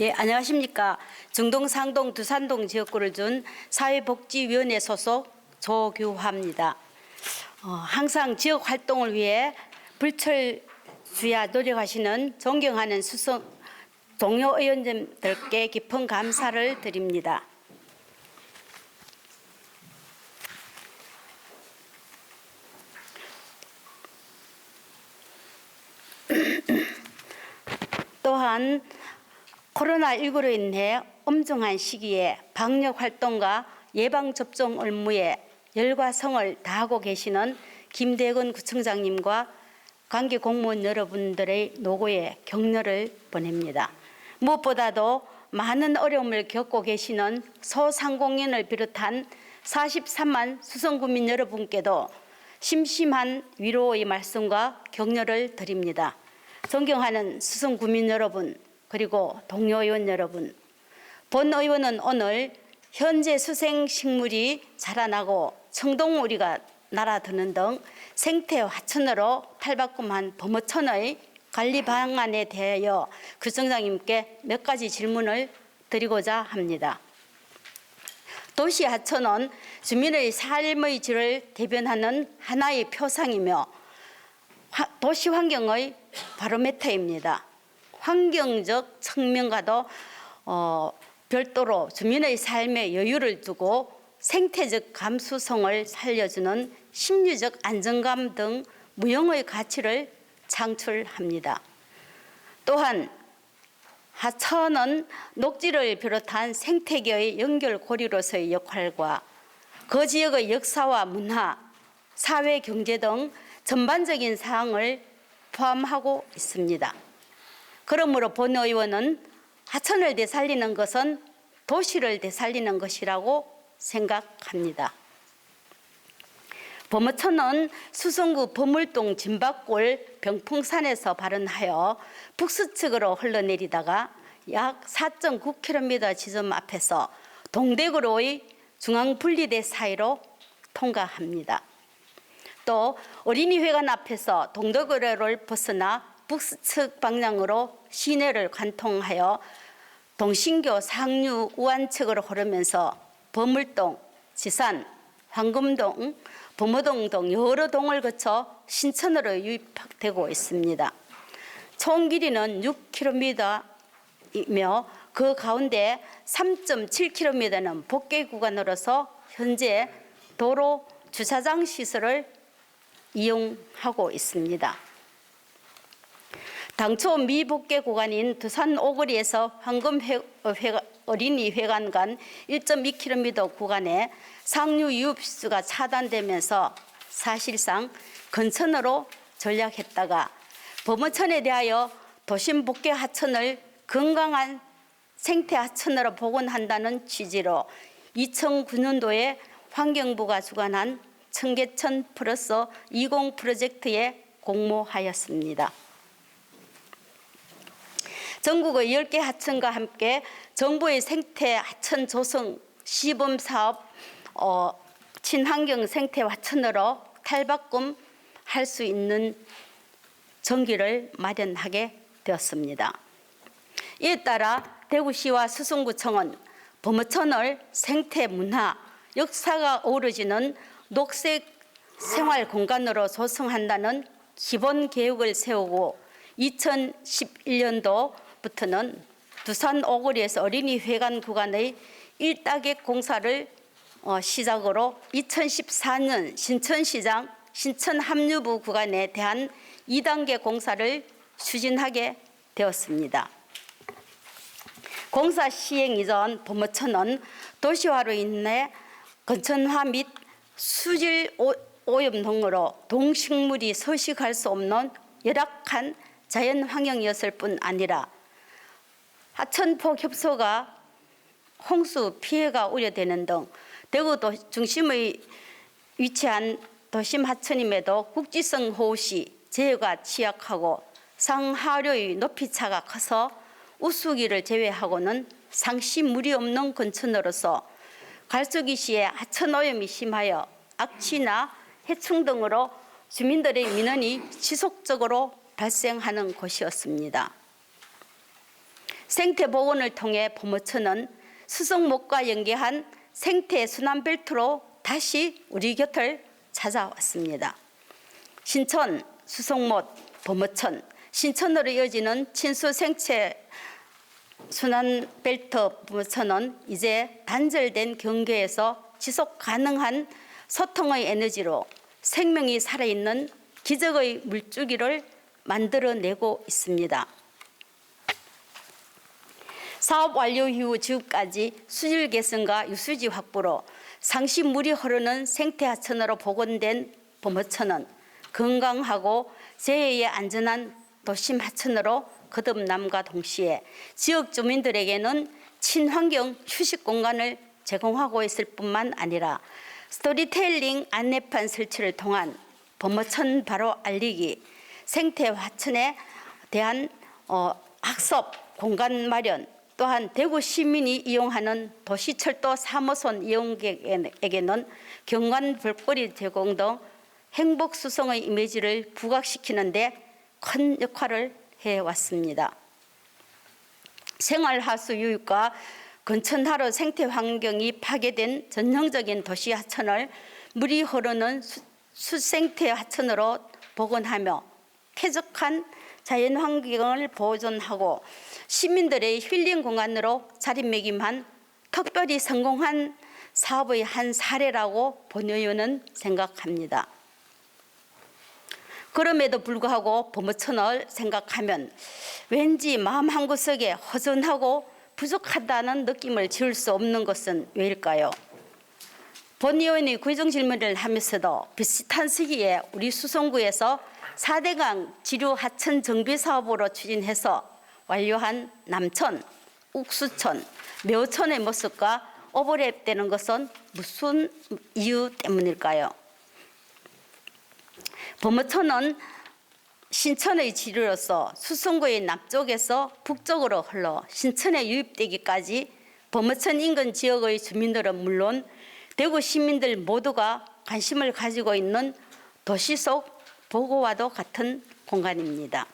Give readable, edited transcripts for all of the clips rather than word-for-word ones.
예, 안녕하십니까. 중동, 상동, 두산동 지역구를 준 사회복지위원회 소속 조규화입니다. 항상 지역 활동을 위해 불철주야 노력하시는 존경하는 수석 동료 의원님들께 깊은 감사를 드립니다. 또한 코로나19로 인해 엄중한 시기에 방역 활동과 예방접종 업무에 열과 성을 다하고 계시는 김대건 구청장님과 관계 공무원 여러분들의 노고에 격려를 보냅니다. 무엇보다도 많은 어려움을 겪고 계시는 소상공인을 비롯한 43만 수성구민 여러분께도 심심한 위로의 말씀과 격려를 드립니다. 존경하는 수성구민 여러분, 그리고 동료 의원 여러분, 본 의원은 오늘 현재 수생식물이 자라나고 청동오리가 날아드는 등 생태 화천으로 탈바꿈한 범어천의 관리 방안에 대하여 구청장님께 몇 가지 질문을 드리고자 합니다. 도시 하천은 주민의 삶의 질을 대변하는 하나의 표상이며 도시 환경의 바로미터입니다. 환경적 측면과도 별도로 주민의 삶에 여유를 두고 생태적 감수성을 살려주는 심리적 안정감 등 무형의 가치를 창출합니다. 또한 하천은 녹지를 비롯한 생태계의 연결고리로서의 역할과 그 지역의 역사와 문화, 사회, 경제 등 전반적인 사항을 포함하고 있습니다. 그러므로 본 의원은 하천을 되살리는 것은 도시를 되살리는 것이라고 생각합니다. 범어천은 수성구 범물동 진박골 병풍산에서 발원하여 북서측으로 흘러내리다가 약 4.9km 지점 앞에서 동대구로의 중앙분리대 사이로 통과합니다. 또 어린이회관 앞에서 동대구로를 벗어나 북서측 방향으로 시내를 관통하여 동신교 상류 우안측으로 흐르면서 범물동, 지산, 황금동, 범어동 등 여러 동을 거쳐 신천으로 유입되고 있습니다. 총 길이는 6km이며 그 가운데 3.7km는 복개 구간으로서 현재 도로 주차장 시설을 이용하고 있습니다. 당초 미복개 구간인 두산 오거리에서 황금 어린이회관 간 1.2km 구간에 상류 유입수가 차단되면서 사실상 근천으로 전략했다가 범어천에 대하여 도심 복개 하천을 건강한 생태 하천으로 복원한다는 취지로 2009년도에 환경부가 주관한 청계천 플러스 20 프로젝트에 공모하였습니다. 전국의 10개 하천과 함께 정부의 생태 하천 조성 시범 사업 친환경 생태 하천으로 탈바꿈할 수 있는 전기를 마련하게 되었습니다. 이에 따라 대구시와 수성구청은 범어천을 생태 문화, 역사가 어우러지는 녹색 생활 공간으로 조성한다는 기본 계획을 세우고 2011년도부터는 두산 오거리에서 어린이회관 구간의 1타겟 공사를 시작으로 2014년 신천시장 신천합류부 구간에 대한 2단계 공사를 추진하게 되었습니다. 공사 시행 이전 범어천은 도시화로 인해 건천화 및 수질 오염 등으로 동식물이 서식할 수 없는 열악한 자연 환경이었을 뿐 아니라 하천폭 협소가 홍수 피해가 우려되는 등 대구 중심의 위치한 도심 하천임에도 국지성 호우시 제해가 취약하고 상하류의 높이차가 커서 우수기를 제외하고는 상시 물이 없는 건천으로서 갈수기 시에 하천 오염이 심하여 악취나 해충 등으로 주민들의 민원이 지속적으로 발생하는 곳이었습니다. 생태보건을 통해 범어천은 수성목과 연계한 생태 순환벨트로 다시 우리 곁을 찾아왔습니다. 신천, 수성못, 범어천, 신천으로 이어지는 친수 생태 순환벨트 범어천은 이제 단절된 경계에서 지속 가능한 소통의 에너지로 생명이 살아있는 기적의 물줄기를 만들어내고 있습니다. 사업 완료 이후 지금까지 수질 개선과 유수지 확보로 상시 물이 흐르는 생태하천으로 복원된 범어천은 건강하고 재해에 안전한 도심 하천으로 거듭남과 동시에 지역 주민들에게는 친환경 휴식 공간을 제공하고 있을 뿐만 아니라 스토리텔링 안내판 설치를 통한 범어천 바로 알리기, 생태화천에 대한 학습 공간 마련, 또한 대구 시민이 이용하는 도시철도 3호선 이용객에게는 경관 볼거리 제공 등 행복 수성의 이미지를 부각시키는 데 큰 역할을 해왔습니다. 생활하수 유입과 건천하로 생태 환경이 파괴된 전형적인 도시 하천을 물이 흐르는 수생태 하천으로 복원하며 쾌적한 자연 환경을 보존하고 시민들의 힐링 공간으로 자리매김한 특별히 성공한 사업의 한 사례라고 본 의원은 생각합니다. 그럼에도 불구하고 범어천을 생각하면 왠지 마음 한구석에 허전하고 부족하다는 느낌을 지울 수 없는 것은 왜일까요? 본 의원이 구의정 질문을 하면서도 비슷한 시기에 우리 수성구에서 4대강 지류 하천 정비 사업으로 추진해서 완료한 남천, 옥수천, 묘천의 모습과 오버랩되는 것은 무슨 이유 때문일까요? 범어천은 신천의 지류로서 수성구의 남쪽에서 북쪽으로 흘러 신천에 유입되기까지 범어천 인근 지역의 주민들은 물론 대구 시민들 모두가 관심을 가지고 있는 도시 속 보고와도 같은 공간입니다.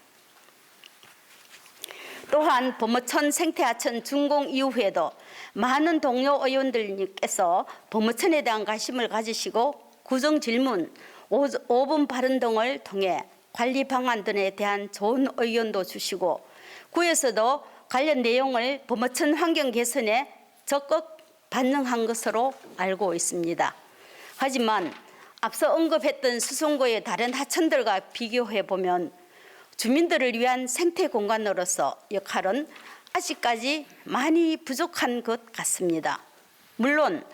또한 범어천 생태하천 준공 이후에도 많은 동료 의원들께서 범어천에 대한 관심을 가지시고 구정 질문, 5분 발언 등을 통해 관리 방안 등에 대한 좋은 의견도 주시고 구에서도 관련 내용을 범어천 환경 개선에 적극 반영한 것으로 알고 있습니다. 하지만 앞서 언급했던 수성구의 다른 하천들과 비교해 보면 주민들을 위한 생태 공간으로서 역할은 아직까지 많이 부족한 것 같습니다. 물론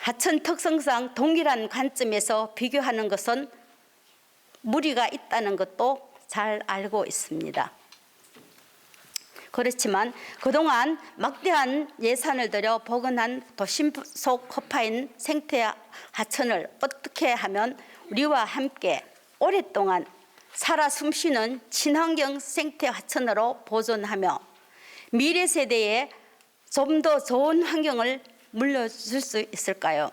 하천 특성상 동일한 관점에서 비교하는 것은 무리가 있다는 것도 잘 알고 있습니다. 그렇지만 그동안 막대한 예산을 들여 복원한 도심 속 허파인 생태 하천을 어떻게 하면 우리와 함께 오랫동안 살아 숨쉬는 친환경 생태 하천으로 보존하며 미래 세대에 좀 더 좋은 환경을 물려줄 수 있을까요?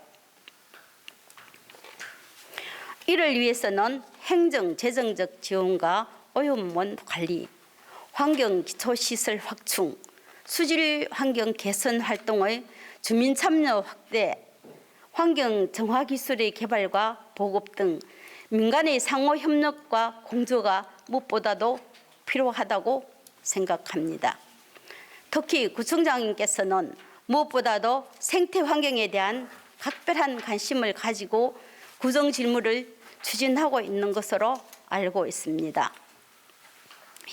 이를 위해서는 행정, 재정적 지원과 오염원 관리, 환경기초시설 확충, 수질 환경 개선 활동의 주민 참여 확대, 환경 정화 기술의 개발과 보급 등 민간의 상호 협력과 공조가 무엇보다도 필요하다고 생각합니다. 특히 구청장님께서는 무엇보다도 생태 환경에 대한 각별한 관심을 가지고 구정 질문을 추진하고 있는 것으로 알고 있습니다.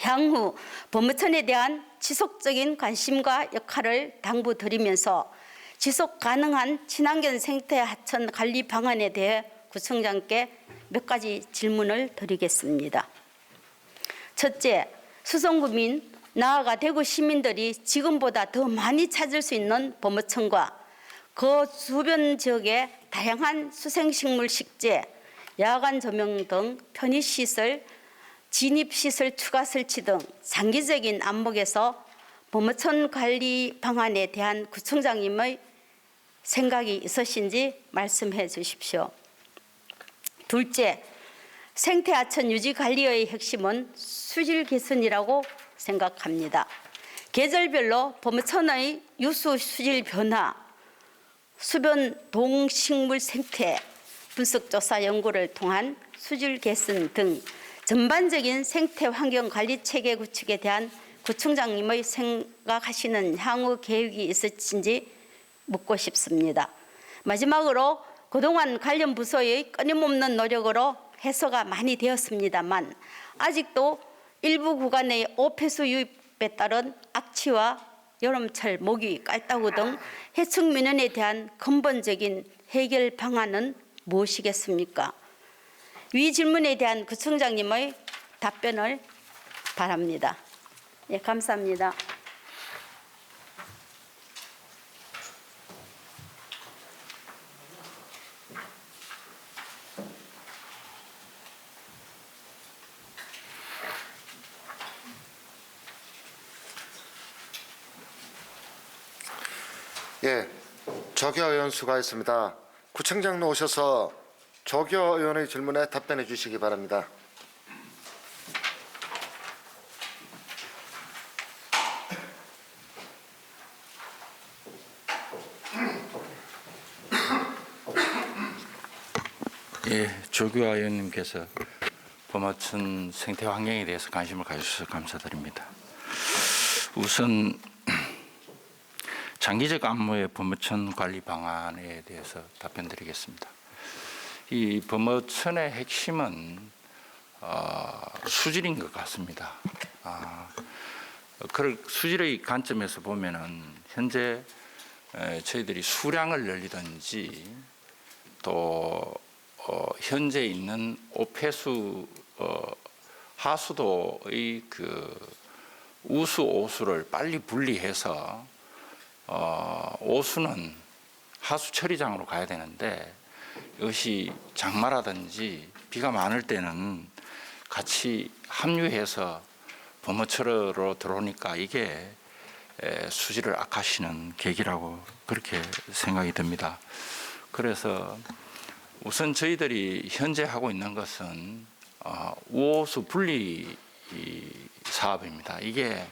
향후 범어천에 대한 지속적인 관심과 역할을 당부드리면서 지속 가능한 친환경 생태 하천 관리 방안에 대해 구청장께 몇 가지 질문을 드리겠습니다. 첫째, 수성구민 나아가 대구 시민들이 지금보다 더 많이 찾을 수 있는 범어천과 그 주변 지역의 다양한 수생식물 식재, 야간 조명 등 편의시설, 진입시설 추가 설치 등 장기적인 안목에서 범어천 관리 방안에 대한 구청장님의 생각이 있으신지 말씀해 주십시오. 둘째, 생태하천 유지 관리의 핵심은 수질 개선이라고 생각합니다. 계절별로 범어천의 유수 수질 변화, 수변 동식물 생태 분석 조사 연구를 통한 수질 개선 등 전반적인 생태 환경 관리 체계 구축에 대한 구청장님의 생각하시는 향후 계획이 있으신지 묻고 싶습니다. 마지막으로 그동안 관련 부서의 끊임없는 노력으로 해소가 많이 되었습니다만 아직도 일부 구간의 오폐수 유입에 따른 악취와 여름철 모기, 깔따구 등 해충 민원에 대한 근본적인 해결 방안은 무엇이겠습니까? 위 질문에 대한 구청장님의 답변을 바랍니다. 예, 감사합니다. 예, 조교 의원 수고하셨습니다. 구청장로 오셔서 조교 의원의 질문에 답변해 주시기 바랍니다. 예, 조규하 의원님께서 범어천 생태 환경에 대해서 관심을 가주셔서 감사드립니다. 우선 장기적 안무의 범어천 관리 방안에 대해서 답변드리겠습니다. 이 범어천의 핵심은 수질인 것 같습니다. 그 수질의 관점에서 보면은 현재 저희들이 수량을 늘리든지 또 현재 있는 오폐수 하수도의 그 우수 오수를 빨리 분리해서 오수는 하수 처리장으로 가야 되는데 이것이 장마라든지 비가 많을 때는 같이 합류해서 범어철로 들어오니까 이게 수질을 악화시키는 계기라고 그렇게 생각이 듭니다. 그래서 우선 저희들이 현재 하고 있는 것은 우호수 분리 사업입니다. 이게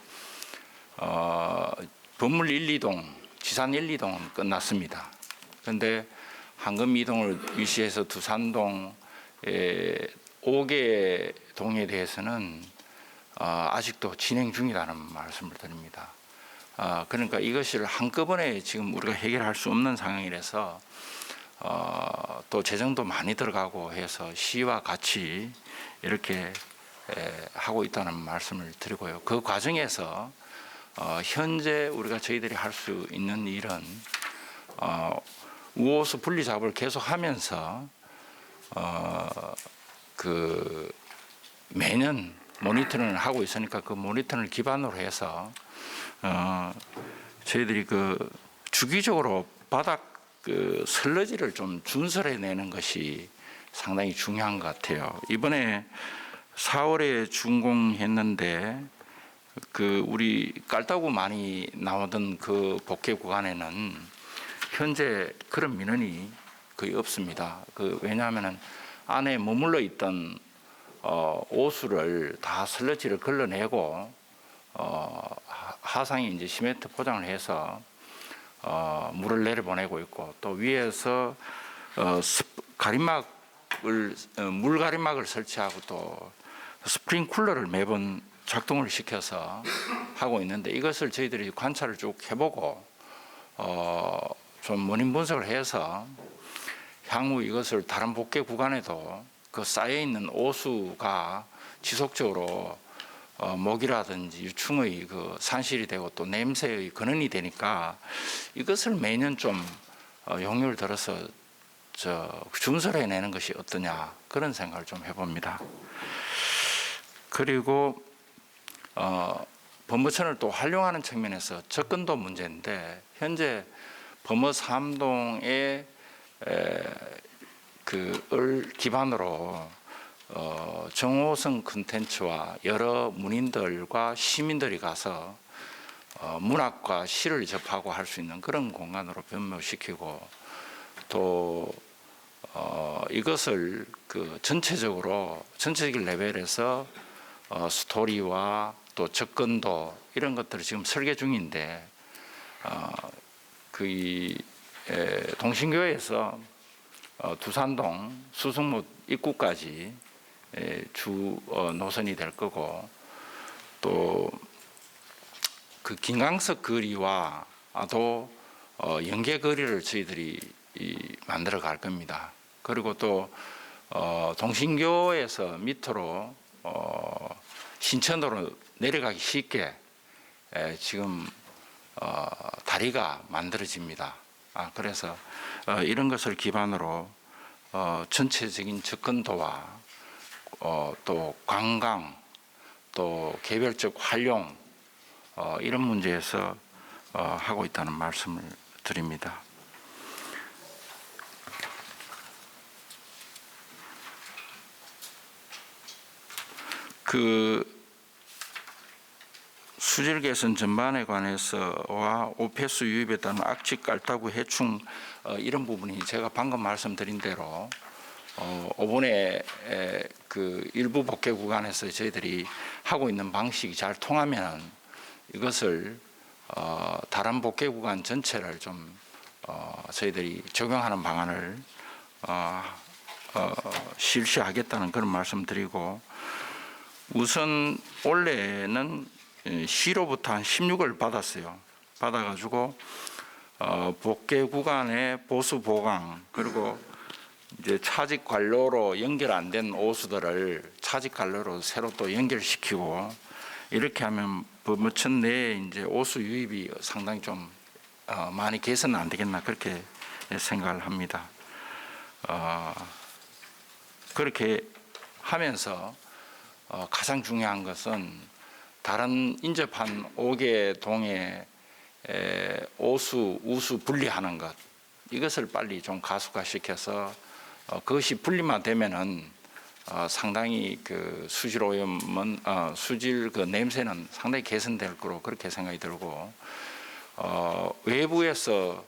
건물 1, 2동, 지산 1, 2동은 끝났습니다. 그런데 황금 2동을 유치해서 두산동 5개 동에 대해서는 아직도 진행 중이라는 말씀을 드립니다. 그러니까 이것을 한꺼번에 지금 우리가 해결할 수 없는 상황이라서 또 재정도 많이 들어가고 해서 시와 같이 이렇게 하고 있다는 말씀을 드리고요. 그 과정에서 현재 우리가 저희들이 할 수 있는 일은 우호수 분리 작업을 계속하면서 그 매년 모니터링을 하고 있으니까 그 모니터링을 기반으로 해서 저희들이 그 주기적으로 바닥 그 슬러지를 좀 준설해 내는 것이 상당히 중요한 것 같아요. 이번에 4월에 준공했는데 그 우리 깔따구 많이 나오던 그 복개 구간에는 현재 그런 민원이 거의 없습니다. 그 왜냐하면은 안에 머물러 있던 오수를 다 슬러지를 걸러내고 하상에 이제 시멘트 포장을 해서 물을 내려보내고 있고 또 위에서 가림막을 물 가림막을 설치하고 또 스프링쿨러를 매번 작동을 시켜서 하고 있는데 이것을 저희들이 관찰을 쭉 해보고 좀 원인 분석을 해서 향후 이것을 다른 복개 구간에도 그 쌓여 있는 오수가 지속적으로 모기라든지 유충의 그 산실이 되고 또 냄새의 근원이 되니까 이것을 매년 좀 용역을 들어서 준설해내는 것이 어떠냐 그런 생각을 좀 해봅니다. 그리고 범어천을 또 활용하는 측면에서 접근도 문제인데 현재 범어 3동의 그을 기반으로 정호성 콘텐츠와 여러 문인들과 시민들이 가서 문학과 시를 접하고 할 수 있는 그런 공간으로 변모시키고 또 이것을 그 전체적인 레벨에서 스토리와 또 접근도 이런 것들을 지금 설계 중인데 동신교에서 두산동 수승못 입구까지 주 노선이 될 거고 또 그 김광석 거리와도 연계 거리를 저희들이 만들어 갈 겁니다. 그리고 또 동신교에서 밑으로 신천으로 내려가기 쉽게 지금 다리가 만들어집니다. 그래서 이런 것을 기반으로 전체적인 접근도와 또 관광 또 개별적 활용 이런 문제에서 하고 있다는 말씀을 드립니다. 그 수질 개선 전반에 관해서와 오폐수 유입에 따른 악취, 깔따구, 해충 이런 부분이 제가 방금 말씀드린 대로 5번에 그 일부 복개 구간에서 저희들이 하고 있는 방식이 잘 통하면 이것을 다른 복개 구간 전체를 좀 저희들이 적용하는 방안을 실시하겠다는 그런 말씀드리고 우선 올해는 시로부터 한 16을 받았어요. 받아가지고 복개 구간의 보수 보강 그리고 이제 차직 관로로 연결 안 된 오수들을 차직 관로로 새로 또 연결시키고 이렇게 하면 범어천 내에 이제 오수 유입이 상당히 좀 많이 개선 안 되겠나 그렇게 생각을 합니다. 그렇게 하면서 가장 중요한 것은 다른 인접한 5개 동에 오수, 우수 분리하는 것 이것을 빨리 좀 가속화시켜서 그것이 분리만 되면은 상당히 그 수질 오염은 수질 그 냄새는 상당히 개선될 거로 그렇게 생각이 들고 외부에서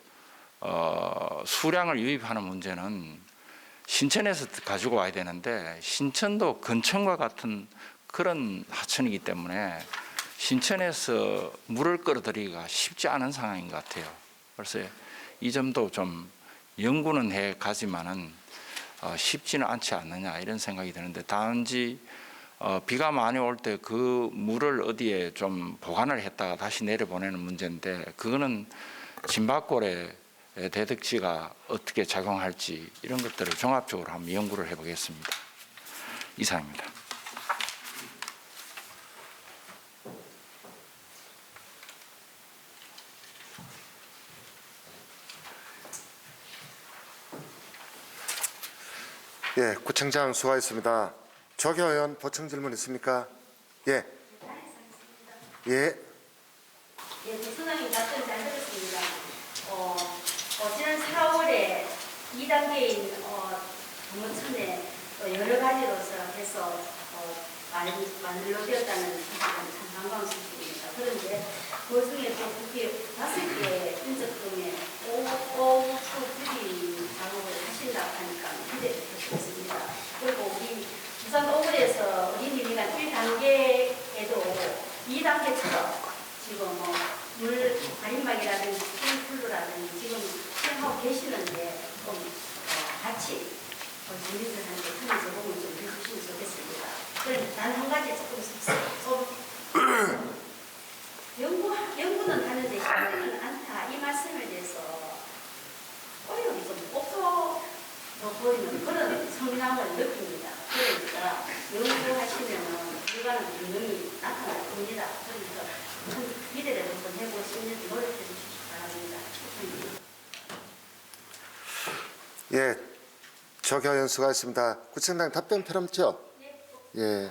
수량을 유입하는 문제는 신천에서 가지고 와야 되는데 신천도 근천과 같은 그런 하천이기 때문에 신천에서 물을 끌어들이기가 쉽지 않은 상황인 것 같아요. 그래서 이 점도 좀 연구는 해 가지만은 쉽지는 않지 않느냐 이런 생각이 드는데 단지 비가 많이 올 때 그 물을 어디에 좀 보관을 했다가 다시 내려보내는 문제인데 그거는 진박골의 대득지가 어떻게 작용할지 이런 것들을 종합적으로 한번 연구를 해보겠습니다. 이상입니다. 예, 구청장 수고하셨습니다. 조교 의원 보충 질문 있습니까? 예. 예. 예, 대통령님 답변 잘 들었습니다. 지난 4월에 2단계인 동문천에 여러 가지로서 해서 만들어졌다는 사실은 참 반가운 소식입니다. 그런데 그 중에 또 그게 5개 인접동에 오수 분리 작업을 하신다고 하니까 기대가 되겠습니다. 그리고 우리 부산 오거리에서 어린이미가 1단계에도 2단계처럼 지금 물 가림막이라든지 스프링클러라든지 지금 시행하고 계시는데 좀 같이 주민들한테 큰 제공을 좀 해주시면 좋겠습니다. 그런데 단 한 가지 조금 연구는 하는 데 쉽지는 않다 이 말씀에 대해서 어려움이 좀 없어 보이는 그런 성향을 느낍니다. 그러니까 연구하시면은 결과는 분명히 나타날 겁니다. 그러니까 큰 기대를 한번 해보시는 노력해 주시기 바랍니다. 예, 조교 의원 수고하셨습니다. 구청장 답변 필요 없죠? 예.